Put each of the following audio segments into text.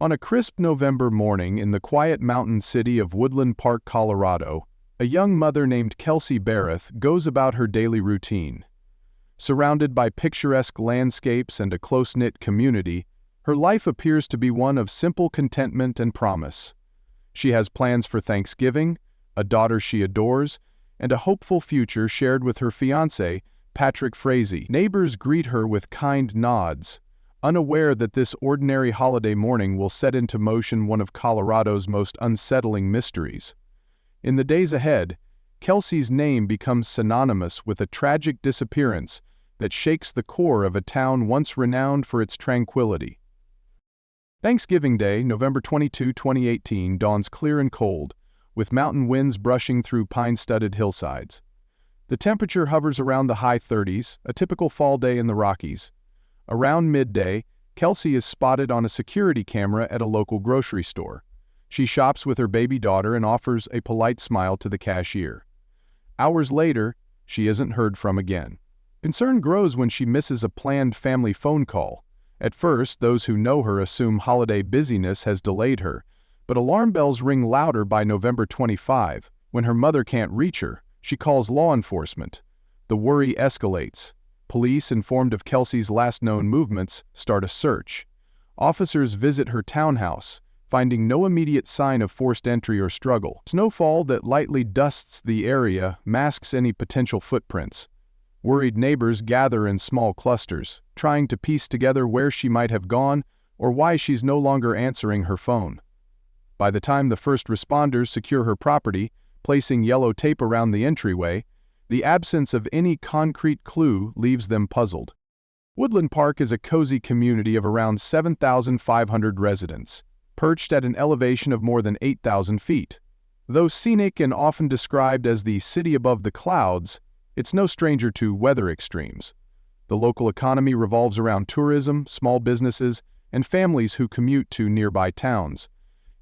On a crisp November morning in the quiet mountain city of Woodland Park, Colorado, a young mother named Kelsey Berreth goes about her daily routine. Surrounded by picturesque landscapes and a close-knit community, her life appears to be one of simple contentment and promise. She has plans for Thanksgiving, a daughter she adores, and a hopeful future shared with her fiancé, Frazee. Neighbors greet her with kind nods, unaware that this ordinary holiday morning will set into motion one of Colorado's most unsettling mysteries. In the days ahead, Kelsey's name becomes synonymous with a tragic disappearance that shakes the core of a town once renowned for its tranquility. Thanksgiving Day, November 22, 2018, dawns clear and cold, with mountain winds brushing through pine-studded hillsides. The temperature hovers around the high 30s, a typical fall day in the Rockies. Around midday, Kelsey is spotted on a security camera at a local grocery store. She shops with her baby daughter and offers a polite smile to the cashier. Hours later, she isn't heard from again. Concern grows when she misses a planned family phone call. At first, those who know her assume holiday busyness has delayed her, but alarm bells ring louder by November 25. When her mother can't reach her, she calls law enforcement. The worry escalates. Police, informed of Kelsey's last known movements, start a search. Officers visit her townhouse, finding no immediate sign of forced entry or struggle. Snowfall that lightly dusts the area masks any potential footprints. Worried neighbors gather in small clusters, trying to piece together where she might have gone or why she's no longer answering her phone. By the time the first responders secure her property, placing yellow tape around the entryway, the absence of any concrete clue leaves them puzzled. Woodland Park is a cozy community of around 7,500 residents, perched at an elevation of more than 8,000 feet. Though scenic and often described as the city above the clouds, it's no stranger to weather extremes. The local economy revolves around tourism, small businesses, and families who commute to nearby towns.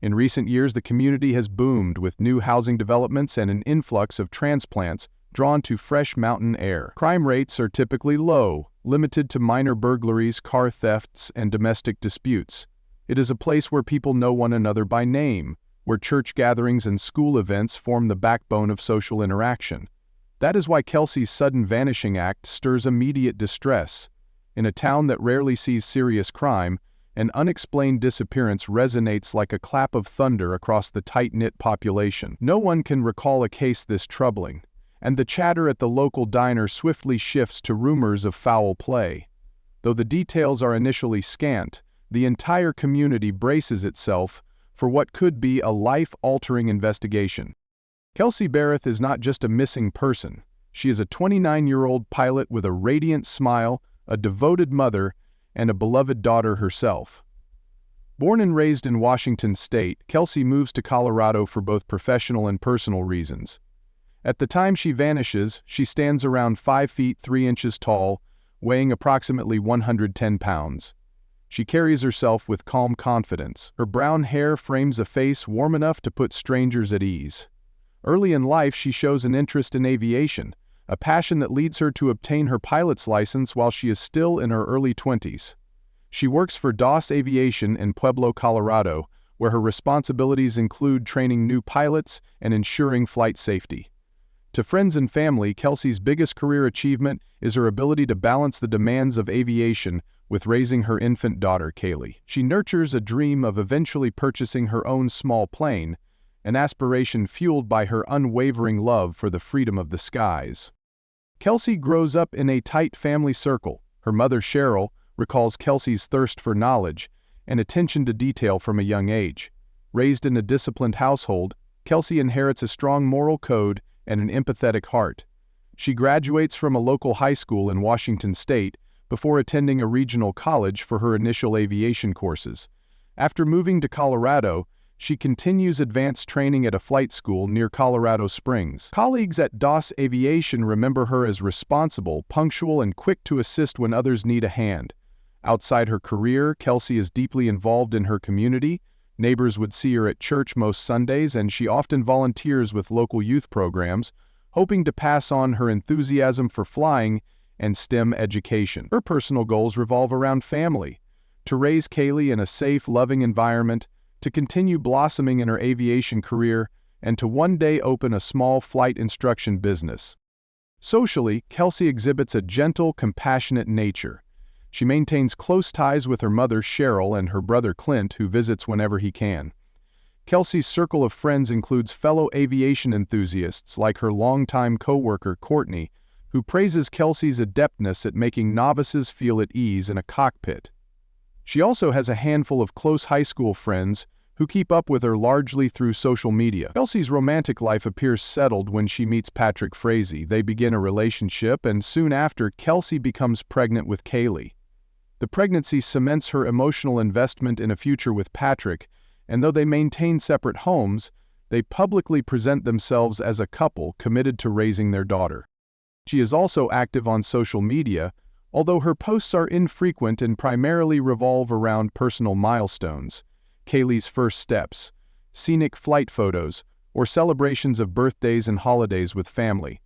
In recent years, the community has boomed with new housing developments and an influx of transplants drawn to fresh mountain air. Crime rates are typically low, limited to minor burglaries, car thefts, and domestic disputes. It is a place where people know one another by name, where church gatherings and school events form the backbone of social interaction. That is why Kelsey's sudden vanishing act stirs immediate distress. In a town that rarely sees serious crime, an unexplained disappearance resonates like a clap of thunder across the tight-knit population. No one can recall a case this troubling, and the chatter at the local diner swiftly shifts to rumors of foul play. Though the details are initially scant, the entire community braces itself for what could be a life-altering investigation. Kelsey Berreth is not just a missing person. She is a 29-year-old pilot with a radiant smile, a devoted mother, and a beloved daughter herself. Born and raised in Washington State, Kelsey moves to Colorado for both professional and personal reasons. At the time she vanishes, she stands around 5 feet 3 inches tall, weighing approximately 110 pounds. She carries herself with calm confidence. Her brown hair frames a face warm enough to put strangers at ease. Early in life, she shows an interest in aviation, a passion that leads her to obtain her pilot's license while she is still in her early 20s. She works for DOS Aviation in Pueblo, Colorado, where her responsibilities include training new pilots and ensuring flight safety. To friends and family, Kelsey's biggest career achievement is her ability to balance the demands of aviation with raising her infant daughter, Kaylee. She nurtures a dream of eventually purchasing her own small plane, an aspiration fueled by her unwavering love for the freedom of the skies. Kelsey grows up in a tight family circle. Her mother, Cheryl, recalls Kelsey's thirst for knowledge and attention to detail from a young age. Raised in a disciplined household, Kelsey inherits a strong moral code and an empathetic heart. She graduates from a local high school in Washington State before attending a regional college for her initial aviation courses. After moving to Colorado, she continues advanced training at a flight school near Colorado Springs. Colleagues at DOS Aviation remember her as responsible, punctual, and quick to assist when others need a hand. Outside her career, Kelsey is deeply involved in her community. Neighbors would see her at church most Sundays, and she often volunteers with local youth programs, hoping to pass on her enthusiasm for flying and STEM education. Her personal goals revolve around family. to raise Kaylee in a safe, loving environment, to continue blossoming in her aviation career, and to one day open a small flight instruction business. Socially, Kelsey exhibits a gentle, compassionate nature. She maintains close ties with her mother Cheryl and her brother Clint, who visits whenever he can. Kelsey's circle of friends includes fellow aviation enthusiasts like her longtime co-worker Courtney, who praises Kelsey's adeptness at making novices feel at ease in a cockpit. She also has a handful of close high school friends who keep up with her largely through social media. Kelsey's romantic life appears settled when she meets Patrick Frazee. They begin a relationship, and soon after, Kelsey becomes pregnant with Kaylee. The pregnancy cements her emotional investment in a future with Patrick, and though they maintain separate homes, they publicly present themselves as a couple committed to raising their daughter. She is also active on social media, although her posts are infrequent and primarily revolve around personal milestones, Kaylee's first steps, scenic flight photos, or celebrations of birthdays and holidays with family.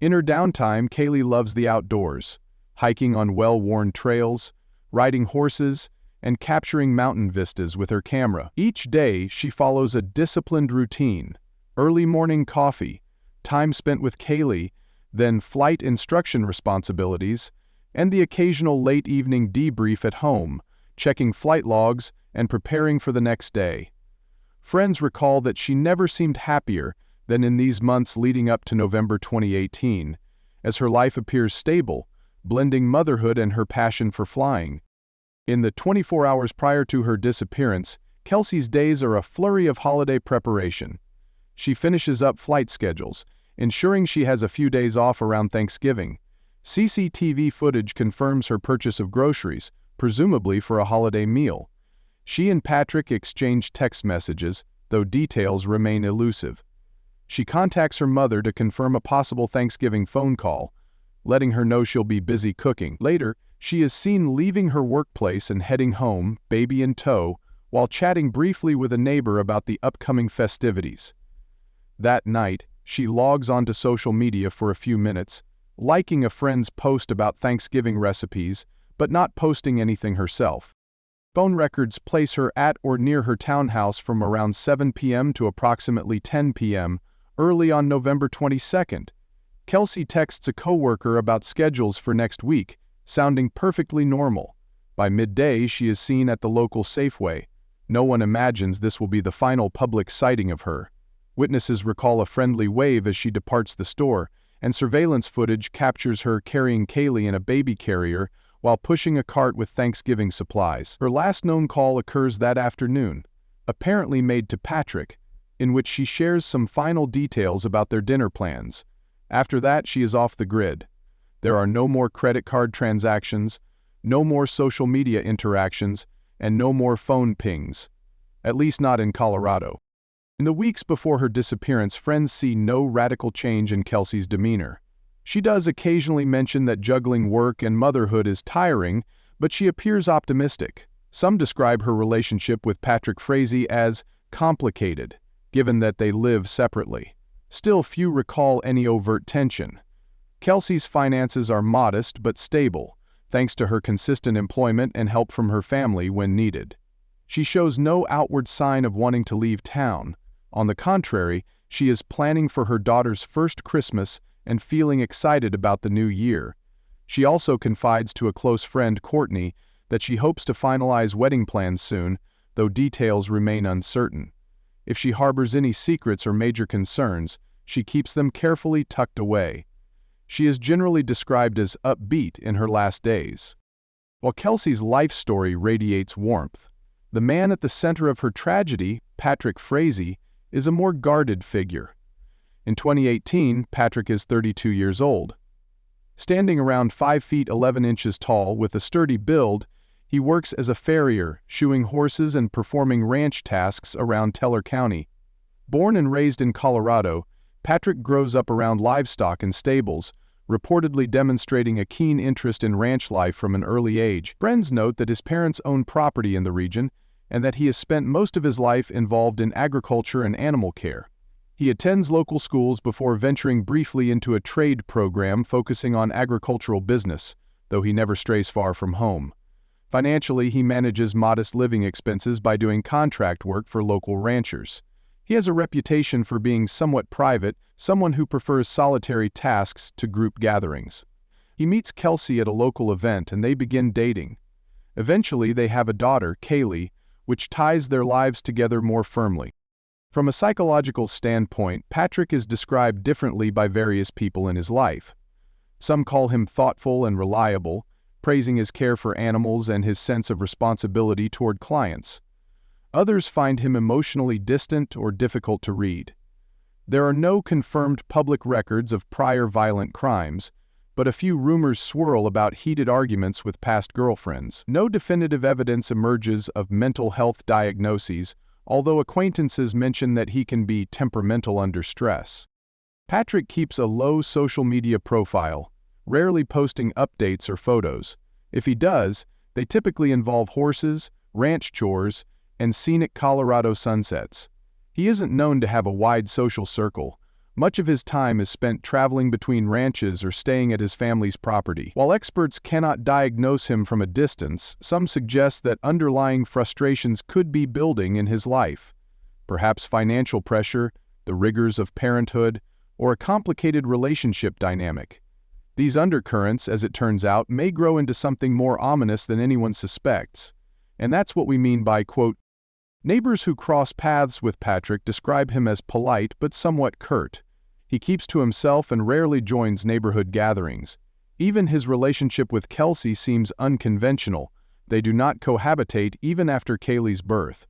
In her downtime, Kaylee loves the outdoors, hiking on well-worn trails, riding horses, and capturing mountain vistas with her camera. Each day, she follows a disciplined routine: early morning coffee, time spent with Kaylee, then flight instruction responsibilities, and the occasional late evening debrief at home, checking flight logs and preparing for the next day. Friends recall that she never seemed happier than in these months leading up to November 2018, as her life appears stable, blending motherhood and her passion for flying. In the 24 hours prior to her disappearance, Kelsey's days are a flurry of holiday preparation. She finishes up flight schedules, ensuring she has a few days off around Thanksgiving. CCTV footage confirms her purchase of groceries, presumably for a holiday meal. She and Patrick exchange text messages, though details remain elusive. She contacts her mother to confirm a possible Thanksgiving phone call, letting her know she'll be busy cooking. Later, she is seen leaving her workplace and heading home, baby in tow, while chatting briefly with a neighbor about the upcoming festivities. That night, she logs onto social media for a few minutes, liking a friend's post about Thanksgiving recipes, but not posting anything herself. Phone records place her at or near her townhouse from around 7 p.m. to approximately 10 p.m. early on November 22nd. Kelsey texts a coworker about schedules for next week, sounding perfectly normal. By midday, she is seen at the local Safeway. No one imagines this will be the final public sighting of her. Witnesses recall a friendly wave as she departs the store, and surveillance footage captures her carrying Kaylee in a baby carrier while pushing a cart with Thanksgiving supplies. Her last known call occurs that afternoon, apparently made to Patrick, in which she shares some final details about their dinner plans. After that, she is off the grid. There are no more credit card transactions, no more social media interactions, and no more phone pings. At least not in Colorado. In the weeks before her disappearance, friends see no radical change in Kelsey's demeanor. She does occasionally mention that juggling work and motherhood is tiring, but she appears optimistic. Some describe her relationship with Patrick Frazee as complicated, given that they live separately. Still, few recall any overt tension. Kelsey's finances are modest but stable, thanks to her consistent employment and help from her family when needed. She shows no outward sign of wanting to leave town. On the contrary, she is planning for her daughter's first Christmas and feeling excited about the new year. She also confides to a close friend, Courtney, that she hopes to finalize wedding plans soon, though details remain uncertain. If she harbors any secrets or major concerns, she keeps them carefully tucked away. She is generally described as upbeat in her last days. While Kelsey's life story radiates warmth, the man at the center of her tragedy, Patrick Frazee, is a more guarded figure. In 2018, Patrick is 32 years old. Standing around 5 feet 11 inches tall with a sturdy build, he works as a farrier, shoeing horses and performing ranch tasks around Teller County. Born and raised in Colorado, Patrick grows up around livestock and stables, reportedly demonstrating a keen interest in ranch life from an early age. Friends note that his parents own property in the region and that he has spent most of his life involved in agriculture and animal care. He attends local schools before venturing briefly into a trade program focusing on agricultural business, though he never strays far from home. Financially, he manages modest living expenses by doing contract work for local ranchers. He has a reputation for being somewhat private, someone who prefers solitary tasks to group gatherings. He meets Kelsey at a local event and they begin dating. Eventually, they have a daughter, Kaylee, which ties their lives together more firmly. From a psychological standpoint, Patrick is described differently by various people in his life. Some call him thoughtful and reliable, praising his care for animals and his sense of responsibility toward clients. Others find him emotionally distant or difficult to read. There are no confirmed public records of prior violent crimes, but a few rumors swirl about heated arguments with past girlfriends. No definitive evidence emerges of mental health diagnoses, although acquaintances mention that he can be temperamental under stress. Patrick keeps a low social media profile, rarely posting updates or photos. If he does, they typically involve horses, ranch chores, and scenic Colorado sunsets. He isn't known to have a wide social circle. Much of his time is spent traveling between ranches or staying at his family's property. While experts cannot diagnose him from a distance, some suggest that underlying frustrations could be building in his life. Perhaps financial pressure, the rigors of parenthood, or a complicated relationship dynamic. These undercurrents, as it turns out, may grow into something more ominous than anyone suspects. And that's what we mean by, quote, neighbors who cross paths with Patrick describe him as polite but somewhat curt. He keeps to himself and rarely joins neighborhood gatherings. Even his relationship with Kelsey seems unconventional. They do not cohabitate even after Kaylee's birth.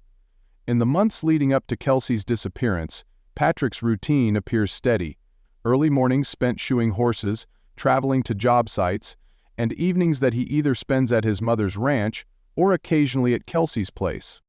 In the months leading up to Kelsey's disappearance, Patrick's routine appears steady. Early mornings spent shoeing horses, traveling to job sites, and evenings that he either spends at his mother's ranch or occasionally at Kelsey's place.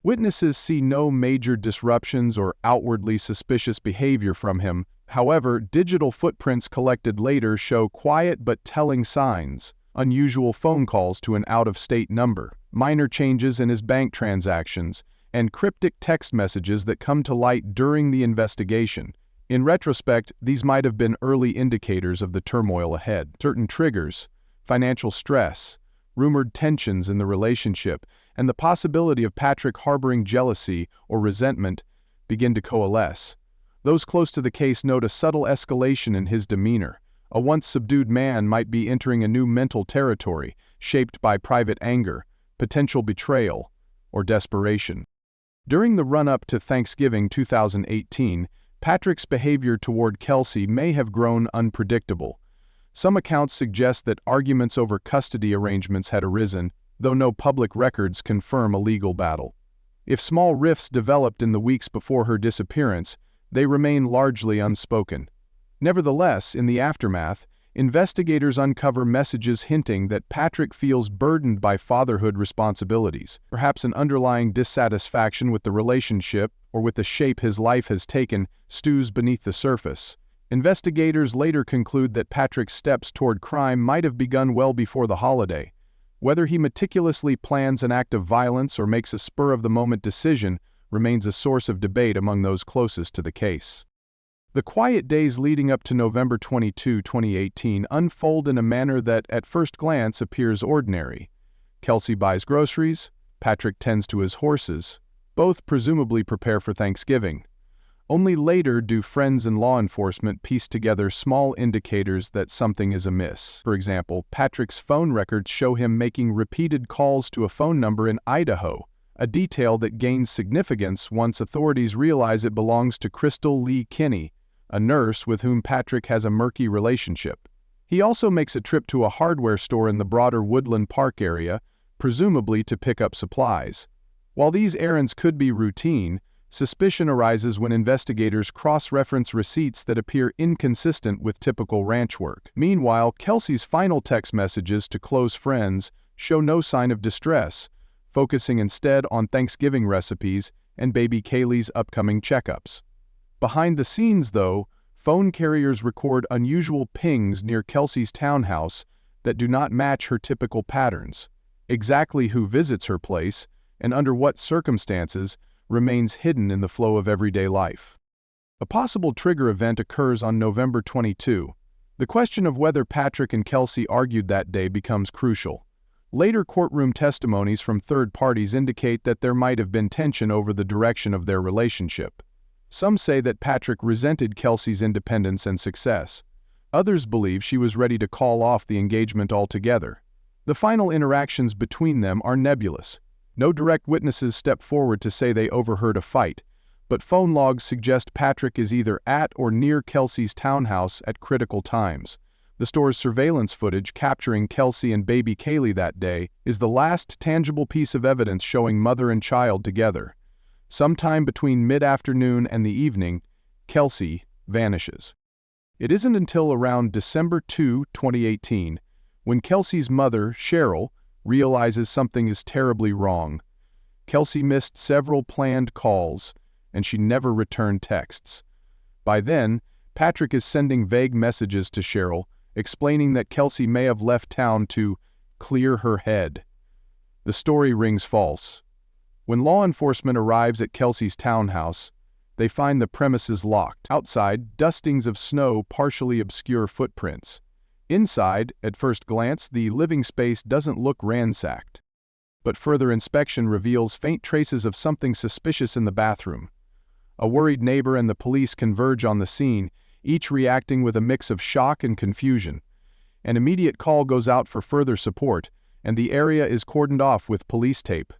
Witnesses see no major disruptions or outwardly suspicious behavior from him. However, digital footprints collected later show quiet but telling signs: unusual phone calls to an out-of-state number, minor changes in his bank transactions, and cryptic text messages that come to light during the investigation. In retrospect, these might have been early indicators of the turmoil ahead. Certain triggers, financial stress, rumored tensions in the relationship, and the possibility of Patrick harboring jealousy or resentment begin to coalesce. Those close to the case note a subtle escalation in his demeanor. A once subdued man might be entering a new mental territory, shaped by private anger, potential betrayal, or desperation. During the run-up to Thanksgiving 2018, Patrick's behavior toward Kelsey may have grown unpredictable. Some accounts suggest that arguments over custody arrangements had arisen, though no public records confirm a legal battle. If small rifts developed in the weeks before her disappearance, they remain largely unspoken. Nevertheless, in the aftermath, investigators uncover messages hinting that Patrick feels burdened by fatherhood responsibilities. Perhaps an underlying dissatisfaction with the relationship or with the shape his life has taken stews beneath the surface. Investigators later conclude that Patrick's steps toward crime might have begun well before the holiday. Whether he meticulously plans an act of violence or makes a spur-of-the-moment decision remains a source of debate among those closest to the case. The quiet days leading up to November 22, 2018 unfold in a manner that, at first glance, appears ordinary. Kelsey buys groceries, Patrick tends to his horses. Both presumably prepare for Thanksgiving. Only later do friends and law enforcement piece together small indicators that something is amiss. For example, Patrick's phone records show him making repeated calls to a phone number in Idaho, a detail that gains significance once authorities realize it belongs to Krystal Lee Kenney, a nurse with whom Patrick has a murky relationship. He also makes a trip to a hardware store in the broader Woodland Park area, presumably to pick up supplies. While these errands could be routine, suspicion arises when investigators cross-reference receipts that appear inconsistent with typical ranch work. Meanwhile, Kelsey's final text messages to close friends show no sign of distress, focusing instead on Thanksgiving recipes and baby Kaylee's upcoming checkups. Behind the scenes, though, phone carriers record unusual pings near Kelsey's townhouse that do not match her typical patterns. Exactly who visits her place, and under what circumstances, remains hidden in the flow of everyday life. A possible trigger event occurs on November 22. The question of whether Patrick and Kelsey argued that day becomes crucial. Later courtroom testimonies from third parties indicate that there might have been tension over the direction of their relationship. Some say that Patrick resented Kelsey's independence and success. Others believe she was ready to call off the engagement altogether. The final interactions between them are nebulous. No direct witnesses step forward to say they overheard a fight, but phone logs suggest Patrick is either at or near Kelsey's townhouse at critical times. The store's surveillance footage capturing Kelsey and baby Kaylee that day is the last tangible piece of evidence showing mother and child together. Sometime between mid-afternoon and the evening, Kelsey vanishes. It isn't until around December 2, 2018, when Kelsey's mother, Cheryl, realizes something is terribly wrong. Kelsey missed several planned calls, and she never returned texts. By then, Patrick is sending vague messages to Cheryl, explaining that Kelsey may have left town to clear her head. The story rings false. When law enforcement arrives at Kelsey's townhouse, they find the premises locked. Outside, dustings of snow partially obscure footprints. Inside, at first glance, the living space doesn't look ransacked. But further inspection reveals faint traces of something suspicious in the bathroom. A worried neighbor and the police converge on the scene, each reacting with a mix of shock and confusion. An immediate call goes out for further support, and the area is cordoned off with police tape.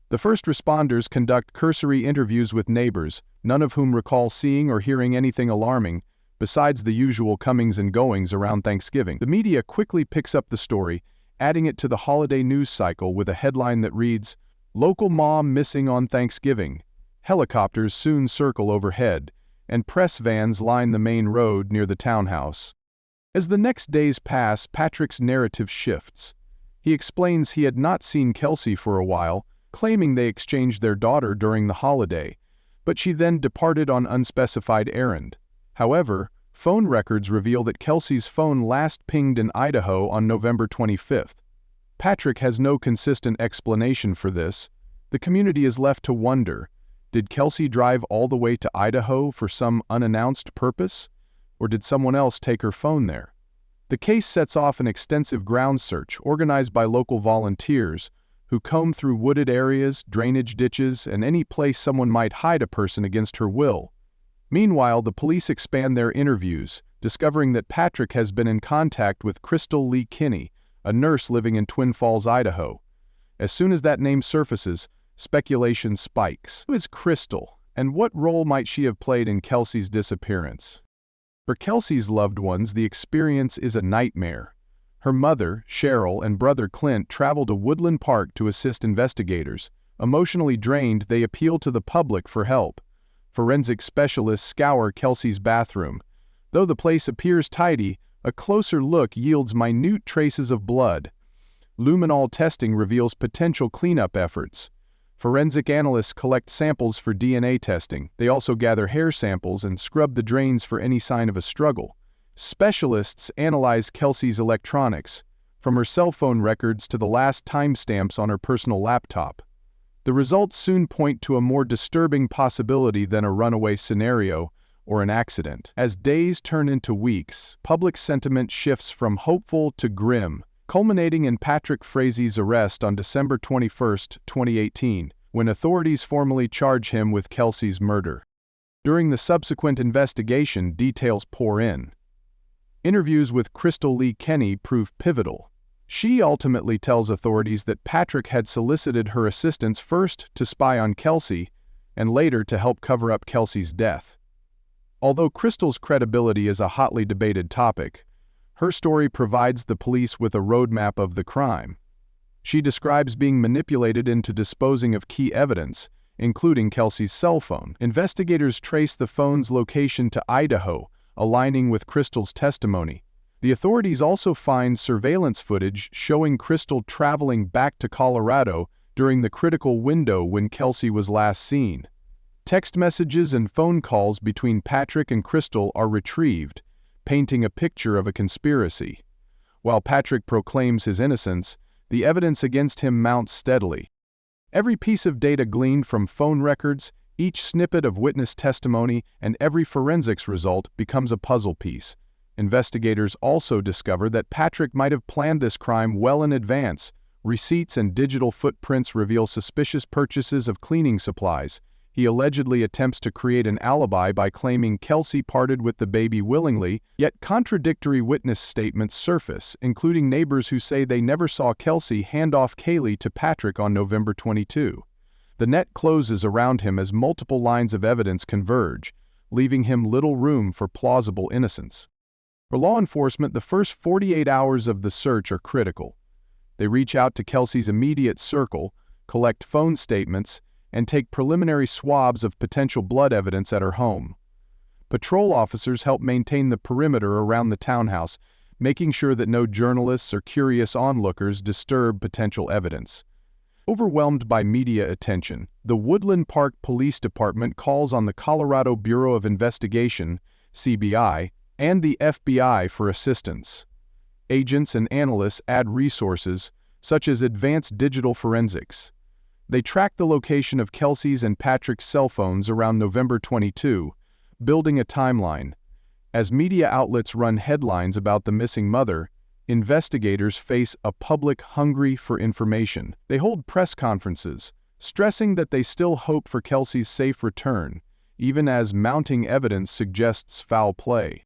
The first responders conduct cursory interviews with neighbors, none of whom recall seeing or hearing anything alarming, besides the usual comings and goings around Thanksgiving. The media quickly picks up the story, adding it to the holiday news cycle with a headline that reads, "Local mom missing on Thanksgiving." Helicopters soon circle overhead, and press vans line the main road near the townhouse. As the next days pass, Patrick's narrative shifts. He explains he had not seen Kelsey for a while, claiming they exchanged their daughter during the holiday, but she then departed on unspecified errand. However, phone records reveal that Kelsey's phone last pinged in Idaho on November 25th. Patrick has no consistent explanation for this. The community is left to wonder, did Kelsey drive all the way to Idaho for some unannounced purpose? Or did someone else take her phone there? The case sets off an extensive ground search organized by local volunteers who comb through wooded areas, drainage ditches, and any place someone might hide a person against her will. Meanwhile, the police expand their interviews, discovering that Patrick has been in contact with Krystal Lee Kenney, a nurse living in Twin Falls, Idaho. As soon as that name surfaces, speculation spikes. Who is Krystal, and what role might she have played in Kelsey's disappearance? For Kelsey's loved ones, the experience is a nightmare. Her mother, Cheryl, and brother Clint travel to Woodland Park to assist investigators. Emotionally drained, they appeal to the public for help. Forensic specialists scour Kelsey's bathroom. Though the place appears tidy, a closer look yields minute traces of blood. Luminol testing reveals potential cleanup efforts. Forensic analysts collect samples for DNA testing. They also gather hair samples and scrub the drains for any sign of a struggle. Specialists analyze Kelsey's electronics, from her cell phone records to the last timestamps on her personal laptop. The results soon point to a more disturbing possibility than a runaway scenario or an accident. As days turn into weeks, public sentiment shifts from hopeful to grim, culminating in Patrick Frazee's arrest on December 21, 2018, when authorities formally charge him with Kelsey's murder. During the subsequent investigation, details pour in. Interviews with Krystal Lee Kenney prove pivotal. She ultimately tells authorities that Patrick had solicited her assistance first to spy on Kelsey and later to help cover up Kelsey's death. Although Krystal's credibility is a hotly debated topic, her story provides the police with a roadmap of the crime. She describes being manipulated into disposing of key evidence, including Kelsey's cell phone. Investigators trace the phone's location to Idaho, aligning with Krystal's testimony. The authorities also find surveillance footage showing Krystal traveling back to Colorado during the critical window when Kelsey was last seen. Text messages and phone calls between Patrick and Krystal are retrieved, painting a picture of a conspiracy. While Patrick proclaims his innocence, the evidence against him mounts steadily. Every piece of data gleaned from phone records, each snippet of witness testimony, and every forensics result becomes a puzzle piece. Investigators also discover that Patrick might have planned this crime well in advance, Receipts and digital footprints reveal suspicious purchases of cleaning supplies. He allegedly attempts to create an alibi by claiming Kelsey parted with the baby willingly, yet contradictory witness statements surface, including neighbors who say they never saw Kelsey hand off Kaylee to Patrick on November 22. The net closes around him as multiple lines of evidence converge, leaving him little room for plausible innocence. For law enforcement, the first 48 hours of the search are critical. They reach out to Kelsey's immediate circle, collect phone statements, and take preliminary swabs of potential blood evidence at her home. Patrol officers help maintain the perimeter around the townhouse, making sure that no journalists or curious onlookers disturb potential evidence. Overwhelmed by media attention, the Woodland Park Police Department calls on the Colorado Bureau of Investigation, CBI, and the FBI for assistance. Agents and analysts add resources, such as advanced digital forensics. They track the location of Kelsey's and Patrick's cell phones around November 22, building a timeline. As media outlets run headlines about the missing mother, investigators face a public hungry for information. They hold press conferences, stressing that they still hope for Kelsey's safe return, even as mounting evidence suggests foul play.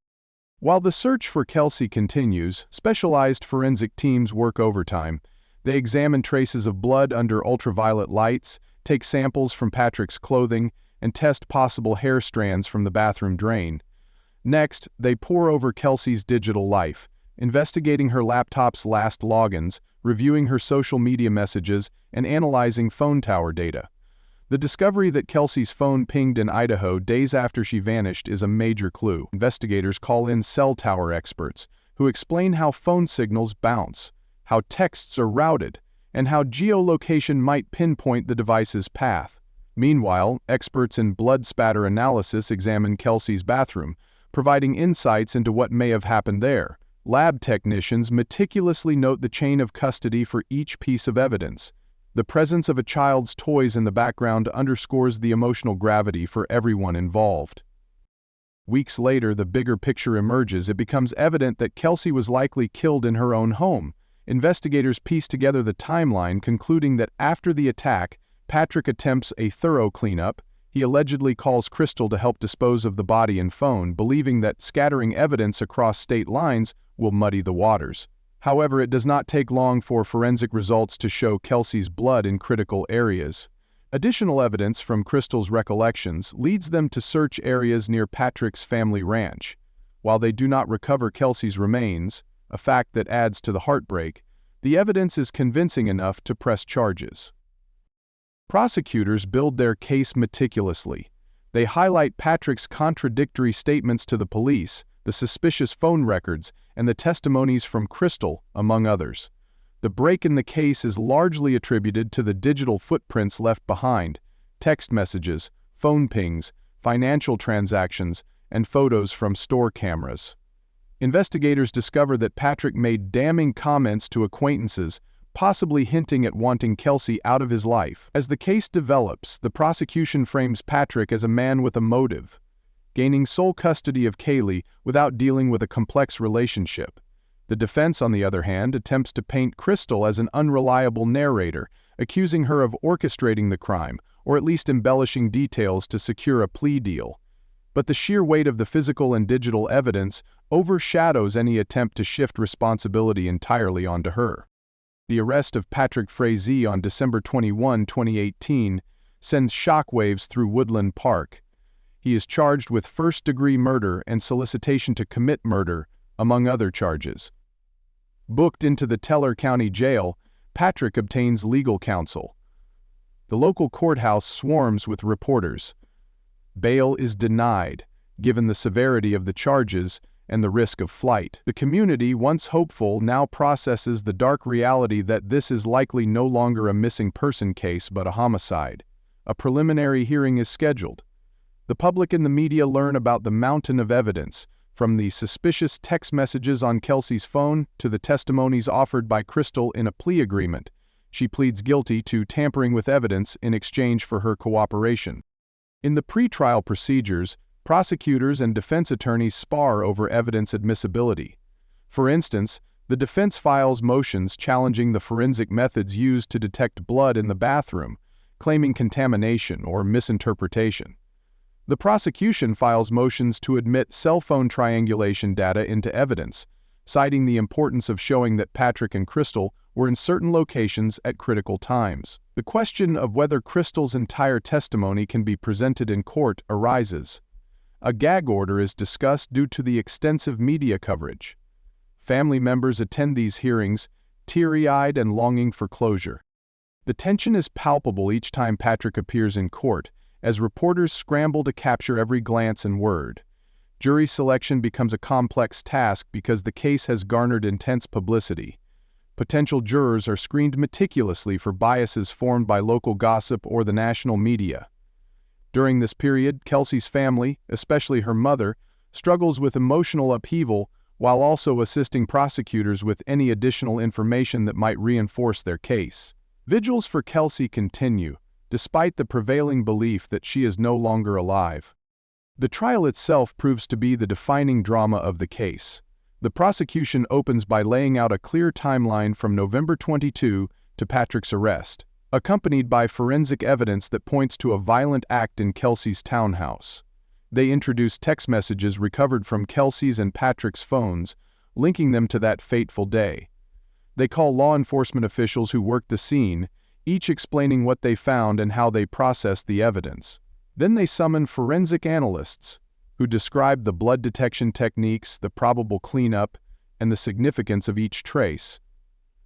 While the search for Kelsey continues, specialized forensic teams work overtime. They examine traces of blood under ultraviolet lights, take samples from Patrick's clothing, and test possible hair strands from the bathroom drain. Next, they pore over Kelsey's digital life, investigating her laptop's last logins, reviewing her social media messages, and analyzing phone tower data. The discovery that Kelsey's phone pinged in Idaho days after she vanished is a major clue. Investigators call in cell tower experts, who explain how phone signals bounce, how texts are routed, and how geolocation might pinpoint the device's path. Meanwhile, experts in blood spatter analysis examine Kelsey's bathroom, providing insights into what may have happened there. Lab technicians meticulously note the chain of custody for each piece of evidence. The presence of a child's toys in the background underscores the emotional gravity for everyone involved. Weeks later, the bigger picture emerges. It becomes evident that Kelsey was likely killed in her own home. Investigators piece together the timeline, concluding that after the attack, Patrick attempts a thorough cleanup. He allegedly calls Krystal to help dispose of the body and phone, believing that scattering evidence across state lines will muddy the waters. However, it does not take long for forensic results to show Kelsey's blood in critical areas. Additional evidence from Krystal's recollections leads them to search areas near Patrick's family ranch. While they do not recover Kelsey's remains, a fact that adds to the heartbreak, the evidence is convincing enough to press charges. Prosecutors build their case meticulously. They highlight Patrick's contradictory statements to the police, the suspicious phone records, and the testimonies from Krystal, among others. The break in the case is largely attributed to the digital footprints left behind: text messages, phone pings, financial transactions, and photos from store cameras. Investigators discover that Patrick made damning comments to acquaintances, possibly hinting at wanting Kelsey out of his life. As the case develops, the prosecution frames Patrick as a man with a motive, gaining sole custody of Kaylee without dealing with a complex relationship. The defense, on the other hand, attempts to paint Krystal as an unreliable narrator, accusing her of orchestrating the crime, or at least embellishing details to secure a plea deal. But the sheer weight of the physical and digital evidence overshadows any attempt to shift responsibility entirely onto her. The arrest of Patrick Frazee on December 21, 2018, sends shockwaves through Woodland Park. He is charged with first-degree murder and solicitation to commit murder, among other charges. Booked into the Teller County Jail, Patrick obtains legal counsel. The local courthouse swarms with reporters. Bail is denied, given the severity of the charges and the risk of flight. The community, once hopeful, now processes the dark reality that this is likely no longer a missing person case but a homicide. A preliminary hearing is scheduled. The public and the media learn about the mountain of evidence, from the suspicious text messages on Kelsey's phone to the testimonies offered by Krystal in a plea agreement. She pleads guilty to tampering with evidence in exchange for her cooperation. In the pretrial procedures, prosecutors and defense attorneys spar over evidence admissibility. For instance, The defense files motions challenging the forensic methods used to detect blood in the bathroom, claiming contamination or misinterpretation. The prosecution files motions to admit cell phone triangulation data into evidence, citing the importance of showing that Patrick and Krystal were in certain locations at critical times. The question of whether Krystal's entire testimony can be presented in court arises. A gag order is discussed due to the extensive media coverage. Family members attend these hearings, teary-eyed and longing for closure. The tension is palpable each time Patrick appears in court, as reporters scramble to capture every glance and word. Jury selection becomes a complex task because the case has garnered intense publicity. Potential jurors are screened meticulously for biases formed by local gossip or the national media. During this period, Kelsey's family, especially her mother, struggles with emotional upheaval while also assisting prosecutors with any additional information that might reinforce their case. Vigils for Kelsey continue, despite the prevailing belief that she is no longer alive. The trial itself proves to be the defining drama of the case. The prosecution opens by laying out a clear timeline from November 22 to Patrick's arrest, accompanied by forensic evidence that points to a violent act in Kelsey's townhouse. They introduce text messages recovered from Kelsey's and Patrick's phones, linking them to that fateful day. They call law enforcement officials who worked the scene, each explaining what they found and how they processed the evidence. Then they summon forensic analysts, who describe the blood detection techniques, the probable cleanup, and the significance of each trace.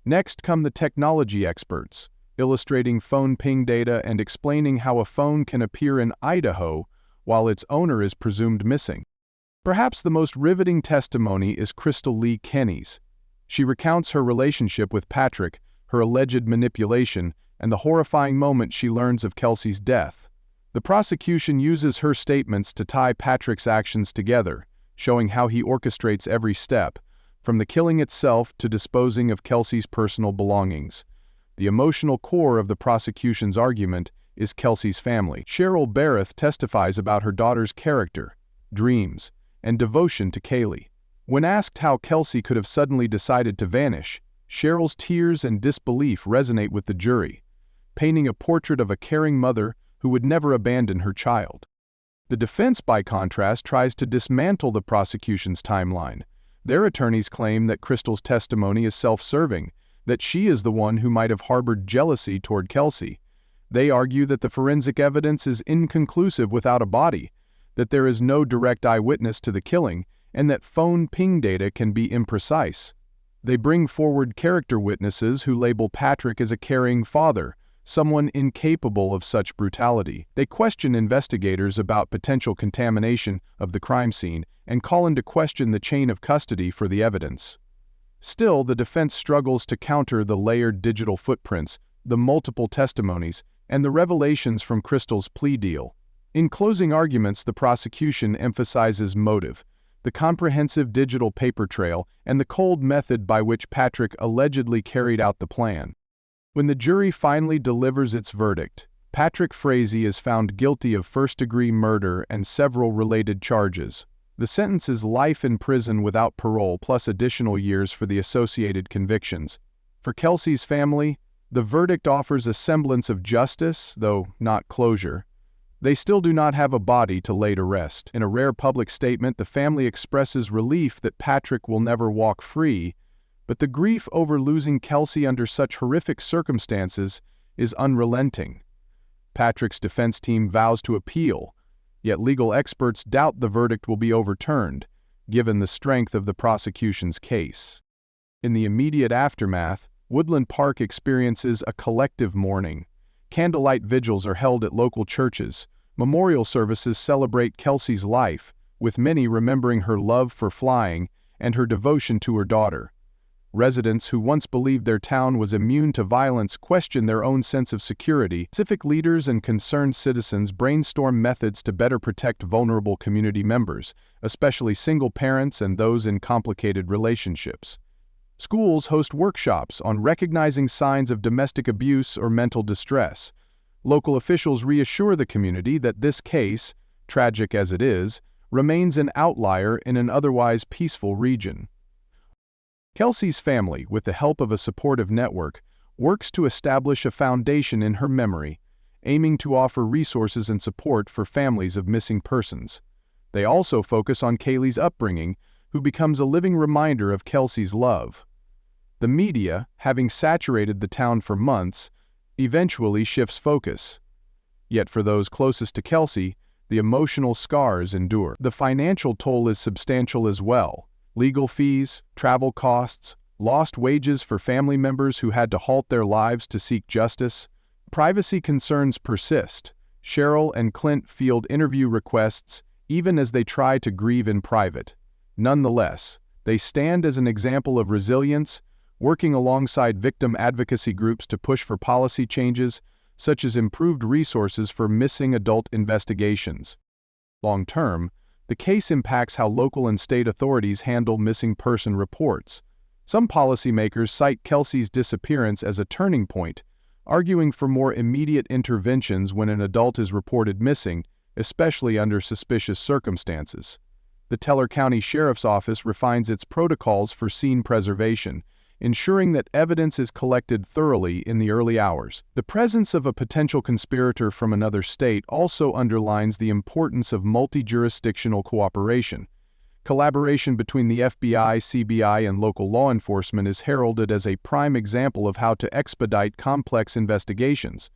Next come the technology experts, illustrating phone ping data and explaining how a phone can appear in Idaho while its owner is presumed missing. Perhaps the most riveting testimony is Krystal Lee Kenney's. She recounts her relationship with Patrick, her alleged manipulation, and the horrifying moment she learns of Kelsey's death. The prosecution uses her statements to tie Patrick's actions together, showing how he orchestrates every step, from the killing itself to disposing of Kelsey's personal belongings. The emotional core of the prosecution's argument is Kelsey's family. Krystal Berreth testifies about her daughter's character, dreams, and devotion to Kaylee. When asked how Kelsey could have suddenly decided to vanish, Cheryl's tears and disbelief resonate with the jury, painting a portrait of a caring mother who would never abandon her child. The defense, by contrast, tries to dismantle the prosecution's timeline. Their attorneys claim that Krystal's testimony is self-serving, that she is the one who might have harbored jealousy toward Kelsey. They argue that the forensic evidence is inconclusive without a body, that there is no direct eyewitness to the killing, and that phone ping data can be imprecise. They bring forward character witnesses who label Patrick as a caring father, someone incapable of such brutality. They question investigators about potential contamination of the crime scene and call into question the chain of custody for the evidence. Still, the defense struggles to counter the layered digital footprints, the multiple testimonies, and the revelations from Krystal's plea deal. In closing arguments, the prosecution emphasizes motive, the comprehensive digital paper trail, and the cold method by which Patrick allegedly carried out the plan. When the jury finally delivers its verdict, Patrick Frazee is found guilty of first-degree murder and several related charges. The sentence is life in prison without parole plus additional years for the associated convictions. For Kelsey's family, the verdict offers a semblance of justice, though not closure. They still do not have a body to lay to rest. In a rare public statement, the family expresses relief that Patrick will never walk free, but the grief over losing Kelsey under such horrific circumstances is unrelenting. Patrick's defense team vows to appeal, yet legal experts doubt the verdict will be overturned, given the strength of the prosecution's case. In the immediate aftermath, Woodland Park experiences a collective mourning. Candlelight vigils are held at local churches. Memorial services celebrate Kelsey's life, with many remembering her love for flying and her devotion to her daughter. Residents who once believed their town was immune to violence question their own sense of security. Civic leaders and concerned citizens brainstorm methods to better protect vulnerable community members, especially single parents and those in complicated relationships. Schools host workshops on recognizing signs of domestic abuse or mental distress. Local officials reassure the community that this case, tragic as it is, remains an outlier in an otherwise peaceful region. Kelsey's family, with the help of a supportive network, works to establish a foundation in her memory, aiming to offer resources and support for families of missing persons. They also focus on Kaylee's upbringing, who becomes a living reminder of Kelsey's love. The media, having saturated the town for months, eventually shifts focus. Yet for those closest to Kelsey, the emotional scars endure. The financial toll is substantial as well. Legal fees, travel costs, lost wages for family members who had to halt their lives to seek justice. Privacy concerns persist. Cheryl and Clint field interview requests even as they try to grieve in private. Nonetheless, they stand as an example of resilience, working alongside victim advocacy groups to push for policy changes, such as improved resources for missing adult investigations. Long-term, the case impacts how local and state authorities handle missing person reports. Some policymakers cite Kelsey's disappearance as a turning point, arguing for more immediate interventions when an adult is reported missing, especially under suspicious circumstances. The Teller County Sheriff's Office refines its protocols for scene preservation, ensuring that evidence is collected thoroughly in the early hours. The presence of a potential conspirator from another state also underlines the importance of multi-jurisdictional cooperation. Collaboration between the FBI, CBI, and local law enforcement is heralded as a prime example of how to expedite complex investigations.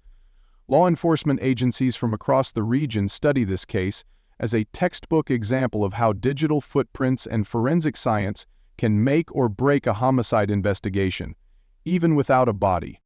Law enforcement agencies from across the region study this case as a textbook example of how digital footprints and forensic science can make or break a homicide investigation, even without a body.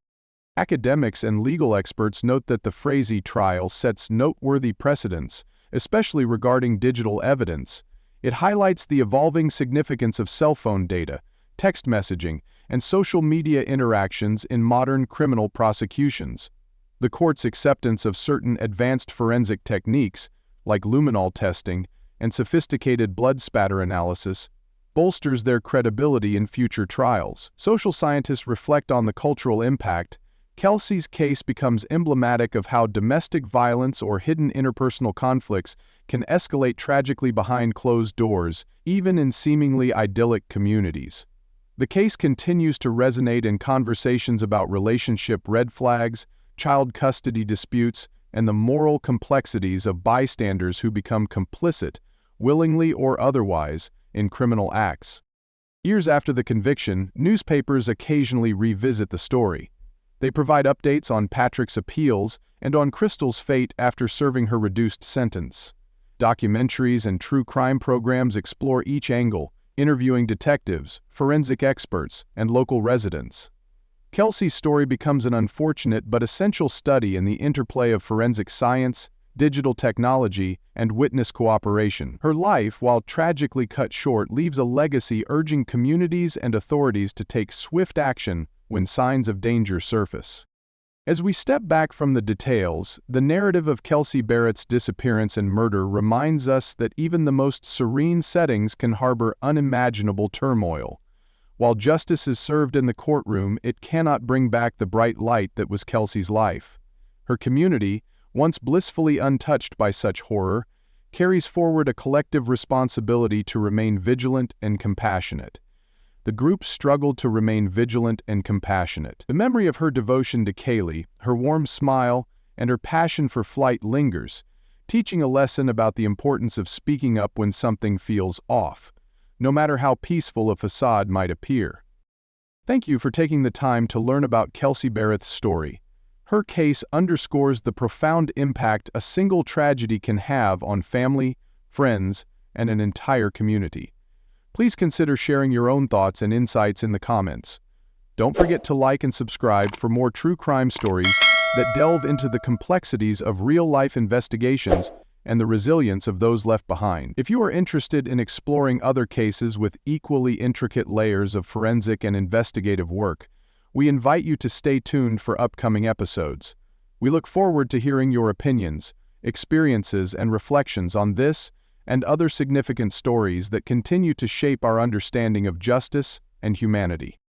Academics and legal experts note that the Frazee trial sets noteworthy precedents, especially regarding digital evidence. It highlights the evolving significance of cell phone data, text messaging, and social media interactions in modern criminal prosecutions. The court's acceptance of certain advanced forensic techniques, like luminol testing and sophisticated blood spatter analysis, bolsters their credibility in future trials. Social scientists reflect on the cultural impact. Kelsey's case becomes emblematic of how domestic violence or hidden interpersonal conflicts can escalate tragically behind closed doors, even in seemingly idyllic communities. The case continues to resonate in conversations about relationship red flags, child custody disputes, and the moral complexities of bystanders who become complicit, willingly or otherwise, in criminal acts. Years after the conviction, newspapers occasionally revisit the story. They provide updates on Patrick's appeals and on Krystal's fate after serving her reduced sentence. Documentaries and true crime programs explore each angle, interviewing detectives, forensic experts, and local residents. Kelsey's story becomes an unfortunate but essential study in the interplay of forensic science, digital technology, and witness cooperation. Her life, while tragically cut short, leaves a legacy urging communities and authorities to take swift action when signs of danger surface. As we step back from the details, the narrative of Kelsey Berreth's disappearance and murder reminds us that even the most serene settings can harbor unimaginable turmoil. While justice is served in the courtroom, it cannot bring back the bright light that was Kelsey's life. Her community, once blissfully untouched by such horror, carries forward a collective responsibility to remain vigilant and compassionate. The group struggled to remain vigilant and compassionate. The memory of her devotion to Kaylee, her warm smile, and her passion for flight lingers, teaching a lesson about the importance of speaking up when something feels off, no matter how peaceful a facade might appear. Thank you for taking the time to learn about Kelsey Berreth's story. Her case underscores the profound impact a single tragedy can have on family, friends, and an entire community. Please consider sharing your own thoughts and insights in the comments. Don't forget to like and subscribe for more true crime stories that delve into the complexities of real-life investigations and the resilience of those left behind. If you are interested in exploring other cases with equally intricate layers of forensic and investigative work, we invite you to stay tuned for upcoming episodes. We look forward to hearing your opinions, experiences, and reflections on this and other significant stories that continue to shape our understanding of justice and humanity.